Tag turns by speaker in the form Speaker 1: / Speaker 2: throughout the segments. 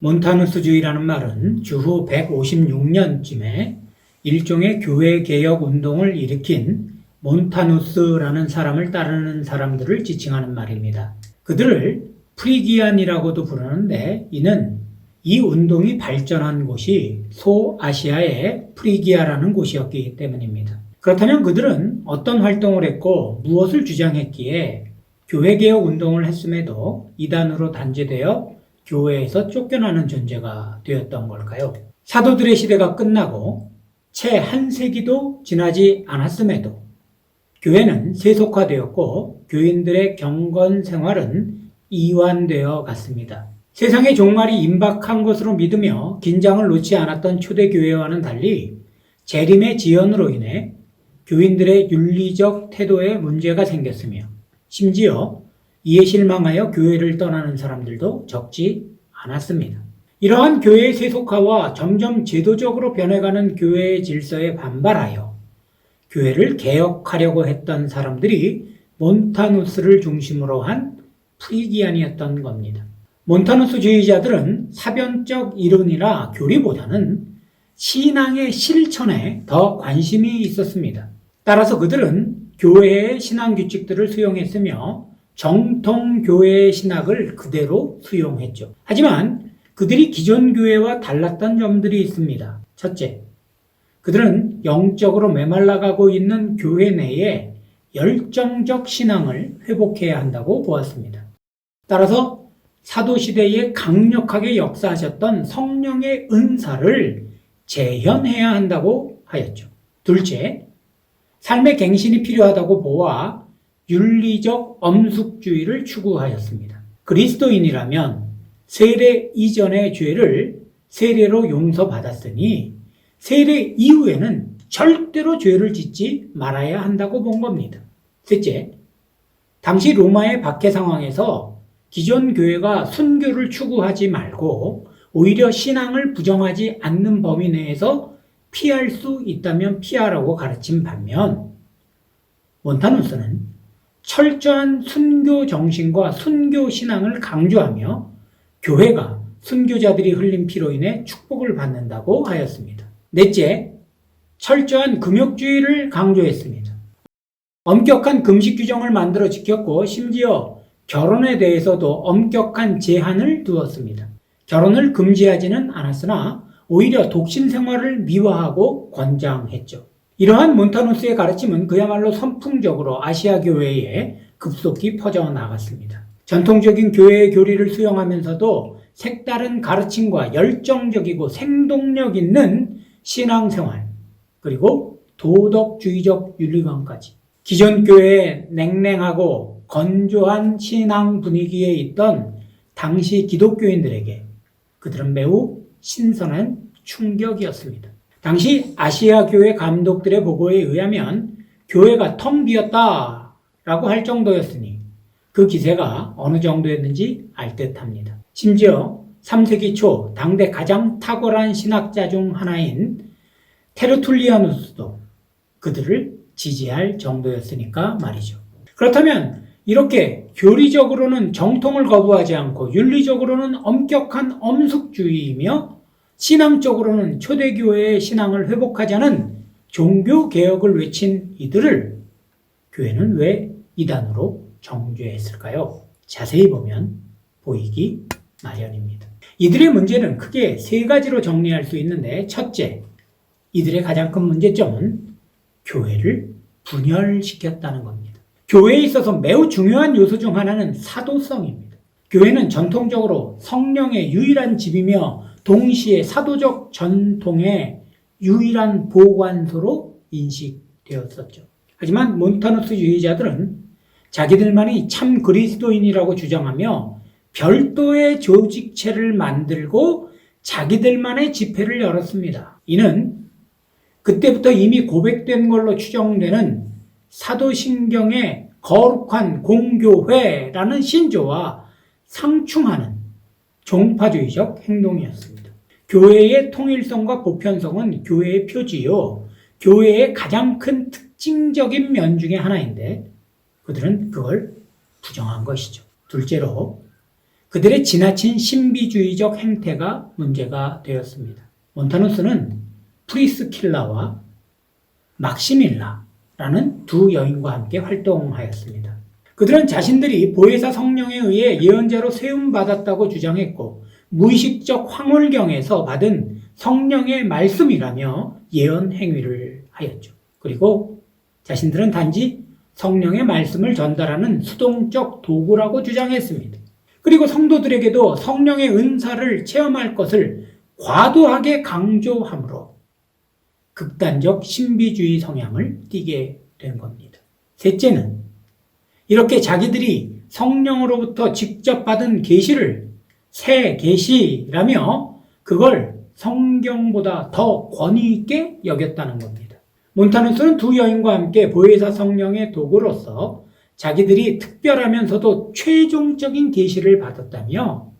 Speaker 1: 몬타누스주의라는 말은 주후 156년쯤에 일종의 교회개혁 운동을 일으킨 몬타누스라는 사람을 따르는 사람들을 지칭하는 말입니다. 그들을 프리기안이라고도 부르는데 이는 이 운동이 발전한 곳이 소아시아의 프리기아라는 곳이었기 때문입니다. 그렇다면 그들은 어떤 활동을 했고 무엇을 주장했기에 교회개혁 운동을 했음에도 이단으로 단죄되어 교회에서 쫓겨나는 존재가 되었던 걸까요? 사도들의 시대가 끝나고 채 한 세기도 지나지 않았음에도 교회는 세속화되었고 교인들의 경건 생활은 이완되어 갔습니다. 세상의 종말이 임박한 것으로 믿으며 긴장을 놓지 않았던 초대교회와는 달리 재림의 지연으로 인해 교인들의 윤리적 태도에 문제가 생겼으며 심지어 이에 실망하여 교회를 떠나는 사람들도 적지 않았습니다. 이러한 교회의 세속화와 점점 제도적으로 변해가는 교회의 질서에 반발하여 교회를 개혁하려고 했던 사람들이 몬타누스를 중심으로 한 프리기안이었던 겁니다. 몬타누스주의자들은 사변적 이론이나 교리보다는 신앙의 실천에 더 관심이 있었습니다. 따라서 그들은 교회의 신앙 규칙들을 수용했으며 정통 교회의 신학을 그대로 수용했죠. 하지만 그들이 기존 교회와 달랐던 점들이 있습니다. 첫째, 그들은 영적으로 메말라가고 있는 교회 내에 열정적 신앙을 회복해야 한다고 보았습니다. 따라서 사도시대에 강력하게 역사하셨던 성령의 은사를 재현해야 한다고 하였죠. 둘째, 삶의 갱신이 필요하다고 보아 윤리적 엄숙주의를 추구하였습니다. 그리스도인이라면 세례 이전의 죄를 세례로 용서받았으니 세례 이후에는 절대로 죄를 짓지 말아야 한다고 본 겁니다. 셋째, 당시 로마의 박해 상황에서 기존 교회가 순교를 추구하지 말고 오히려 신앙을 부정하지 않는 범위 내에서 피할 수 있다면 피하라고 가르친 반면 몬타누스는 철저한 순교 정신과 순교 신앙을 강조하며 교회가 순교자들이 흘린 피로 인해 축복을 받는다고 하였습니다. 넷째, 철저한 금욕주의를 강조했습니다. 엄격한 금식 규정을 만들어 지켰고 심지어 결혼에 대해서도 엄격한 제한을 두었습니다. 결혼을 금지하지는 않았으나 오히려 독신 생활을 미화하고 권장했죠. 이러한 몬타누스의 가르침은 그야말로 선풍적으로 아시아 교회에 급속히 퍼져나갔습니다. 전통적인 교회의 교리를 수용하면서도 색다른 가르침과 열정적이고 생동력 있는 신앙생활, 그리고 도덕주의적 윤리관까지 기존 교회의 냉랭하고 건조한 신앙 분위기에 있던 당시 기독교인들에게 그들은 매우 신선한 충격이었습니다. 당시 아시아 교회 감독들의 보고에 의하면 교회가 텅 비었다라고 할 정도였으니 그 기세가 어느 정도였는지 알 듯합니다. 심지어 3세기 초 당대 가장 탁월한 신학자 중 하나인 테르툴리아누스도 그들을 지지할 정도였으니까 말이죠. 그렇다면 이렇게 교리적으로는 정통을 거부하지 않고 윤리적으로는 엄격한 엄숙주의이며 신앙적으로는 초대교회의 신앙을 회복하자는 종교개혁을 외친 이들을 교회는 왜 이단으로 정죄했을까요? 자세히 보면 보이기 마련입니다. 이들의 문제는 크게 세 가지로 정리할 수 있는데 첫째, 이들의 가장 큰 문제점은 교회를 분열시켰다는 겁니다. 교회에 있어서 매우 중요한 요소 중 하나는 사도성입니다. 교회는 전통적으로 성령의 유일한 집이며 동시에 사도적 전통의 유일한 보관소로 인식되었었죠. 하지만 몬타누스주의자들은 자기들만이 참 그리스도인이라고 주장하며 별도의 조직체를 만들고 자기들만의 집회를 열었습니다. 이는 그때부터 이미 고백된 걸로 추정되는 사도신경의 거룩한 공교회라는 신조와 상충하는 종파주의적 행동이었습니다. 교회의 통일성과 보편성은 교회의 표지요, 교회의 가장 큰 특징적인 면 중에 하나인데 그들은 그걸 부정한 것이죠. 둘째로 그들의 지나친 신비주의적 행태가 문제가 되었습니다. 몬타누스는 프리스킬라와 막시밀라라는 두 여인과 함께 활동하였습니다. 그들은 자신들이 보혜사 성령에 의해 예언자로 세움받았다고 주장했고 무의식적 황홀경에서 받은 성령의 말씀이라며 예언 행위를 하였죠. 그리고 자신들은 단지 성령의 말씀을 전달하는 수동적 도구라고 주장했습니다. 그리고 성도들에게도 성령의 은사를 체험할 것을 과도하게 강조함으로 극단적 신비주의 성향을 띠게 된 겁니다. 셋째는 이렇게 자기들이 성령으로부터 직접 받은 계시를 새 계시라며 그걸 성경보다 더 권위 있게 여겼다는 겁니다. 몬타누스는 두 여인과 함께 보혜사 성령의 도구로서 자기들이 특별하면서도 최종적인 계시를 받았다며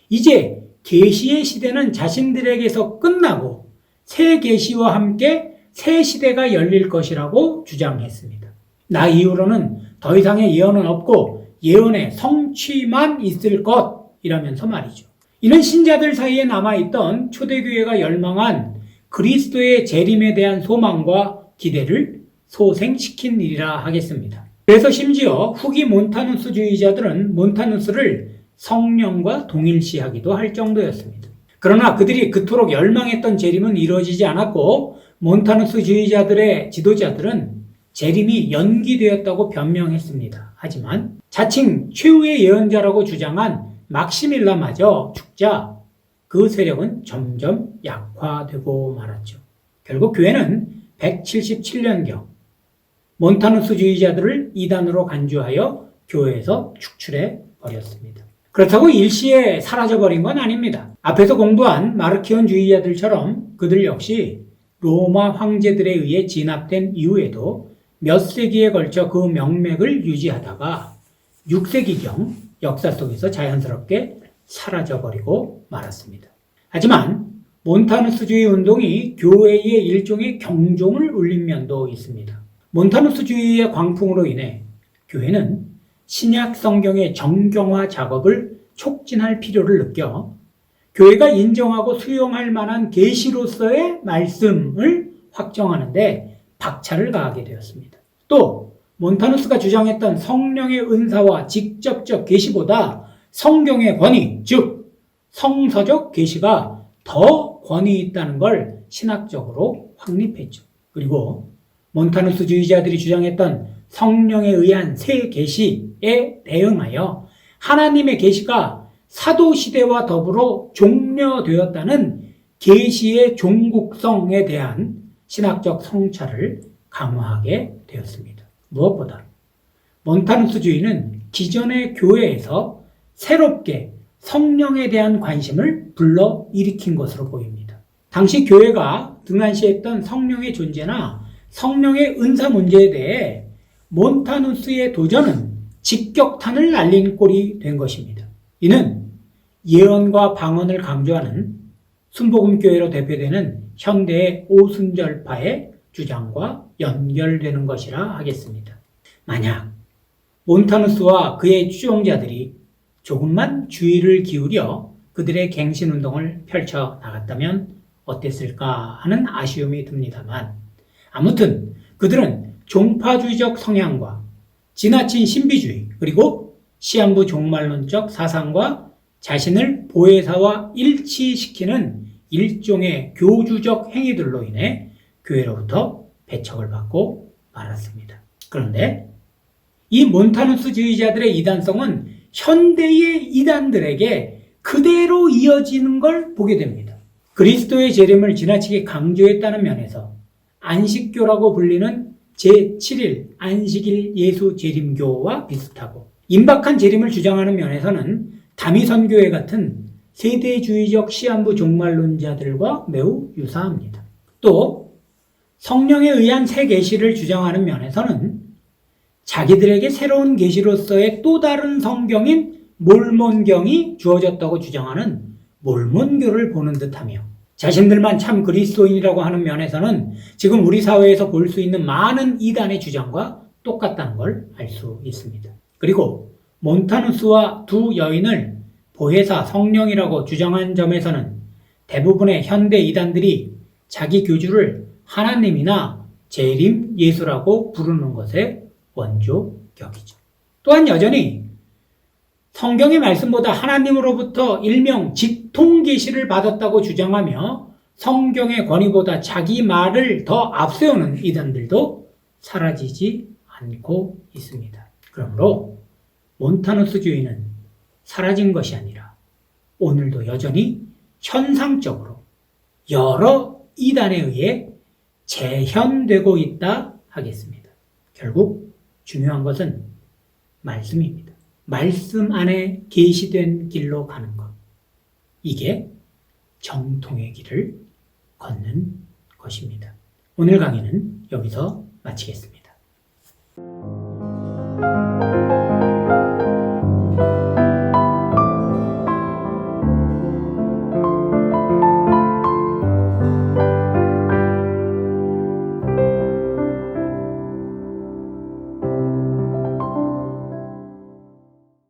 Speaker 1: 이제 계시의 시대는 자신들에게서 끝나고 새 계시와 함께 새 시대가 열릴 것이라고 주장했습니다. 나 이후로는 더 이상의 예언은 없고 예언의 성취만 있을 것이라면서 말이죠. 이는 신자들 사이에 남아있던 초대교회가 열망한 그리스도의 재림에 대한 소망과 기대를 소생시킨 일이라 하겠습니다. 그래서 심지어 후기 몬타누스주의자들은 몬타누스를 성령과 동일시하기도 할 정도였습니다. 그러나 그들이 그토록 열망했던 재림은 이루어지지 않았고 몬타누스주의자들의 지도자들은 재림이 연기되었다고 변명했습니다. 하지만 자칭 최후의 예언자라고 주장한 막시밀라마저 죽자 그 세력은 점점 약화되고 말았죠. 결국 교회는 177년경 몬타누스주의자들을 이단으로 간주하여 교회에서 축출해 버렸습니다. 그렇다고 일시에 사라져버린 건 아닙니다. 앞에서 공부한 마르키온주의자들처럼 그들 역시 로마 황제들에 의해 진압된 이후에도 몇 세기에 걸쳐 그 명맥을 유지하다가 6세기경 역사 속에서 자연스럽게 사라져버리고 말았습니다. 하지만 몬타누스주의 운동이 교회의 일종의 경종을 울린 면도 있습니다. 몬타누스주의의 광풍으로 인해 교회는 신약 성경의 정경화 작업을 촉진할 필요를 느껴 교회가 인정하고 수용할 만한 계시로서의 말씀을 확정하는데 박차를 가하게 되었습니다. 또 몬타누스가 주장했던 성령의 은사와 직접적 계시보다 성경의 권위, 즉 성서적 계시가 더 권위 있다는 걸 신학적으로 확립했죠. 그리고 몬타누스주의자들이 주장했던 성령에 의한 새 계시에 대응하여 하나님의 계시가 사도시대와 더불어 종려되었다는 계시의 종국성에 대한 신학적 성찰을 강화하게 되었습니다. 무엇보다 몬타누스주의는 기존의 교회에서 새롭게 성령에 대한 관심을 불러일으킨 것으로 보입니다. 당시 교회가 등한시했던 성령의 존재나 성령의 은사 문제에 대해 몬타누스의 도전은 직격탄을 날린 꼴이 된 것입니다. 이는 예언과 방언을 강조하는 순복음교회로 대표되는 현대의 오순절파의 주장과 연결되는 것이라 하겠습니다. 만약 몬타누스와 그의 추종자들이 조금만 주의를 기울여 그들의 갱신운동을 펼쳐 나갔다면 어땠을까 하는 아쉬움이 듭니다만 아무튼 그들은 종파주의적 성향과 지나친 신비주의 그리고 시한부 종말론적 사상과 자신을 보혜사와 일치시키는 일종의 교주적 행위들로 인해 교회로부터 배척을 받고 말았습니다. 그런데 이 몬타누스주의자들의 이단성은 현대의 이단들에게 그대로 이어지는 걸 보게 됩니다. 그리스도의 재림을 지나치게 강조했다는 면에서 안식교라고 불리는 제7일 안식일 예수 재림교와 비슷하고 임박한 재림을 주장하는 면에서는 다미선교회 같은 세대주의적 시한부 종말론자들과 매우 유사합니다. 또 성령에 의한 새 계시를 주장하는 면에서는 자기들에게 새로운 계시로서의 또 다른 성경인 몰몬경이 주어졌다고 주장하는 몰몬교를 보는 듯하며 자신들만 참 그리스도인이라고 하는 면에서는 지금 우리 사회에서 볼 수 있는 많은 이단의 주장과 똑같다는 걸 알 수 있습니다. 그리고 몬타누스와 두 여인을 보혜사 성령이라고 주장한 점에서는 대부분의 현대 이단들이 자기 교주를 하나님이나 재림 예수라고 부르는 것에 원조격이죠. 또한 여전히 성경의 말씀보다 하나님으로부터 일명 직통 계시를 받았다고 주장하며 성경의 권위보다 자기 말을 더 앞세우는 이단들도 사라지지 않고 있습니다. 그러므로 몬타누스주의는 사라진 것이 아니라 오늘도 여전히 현상적으로 여러 이단에 의해 재현되고 있다 하겠습니다. 결국 중요한 것은 말씀입니다. 말씀 안에 계시된 길로 가는 것. 이게 정통의 길을 걷는 것입니다. 오늘 강의는 여기서 마치겠습니다.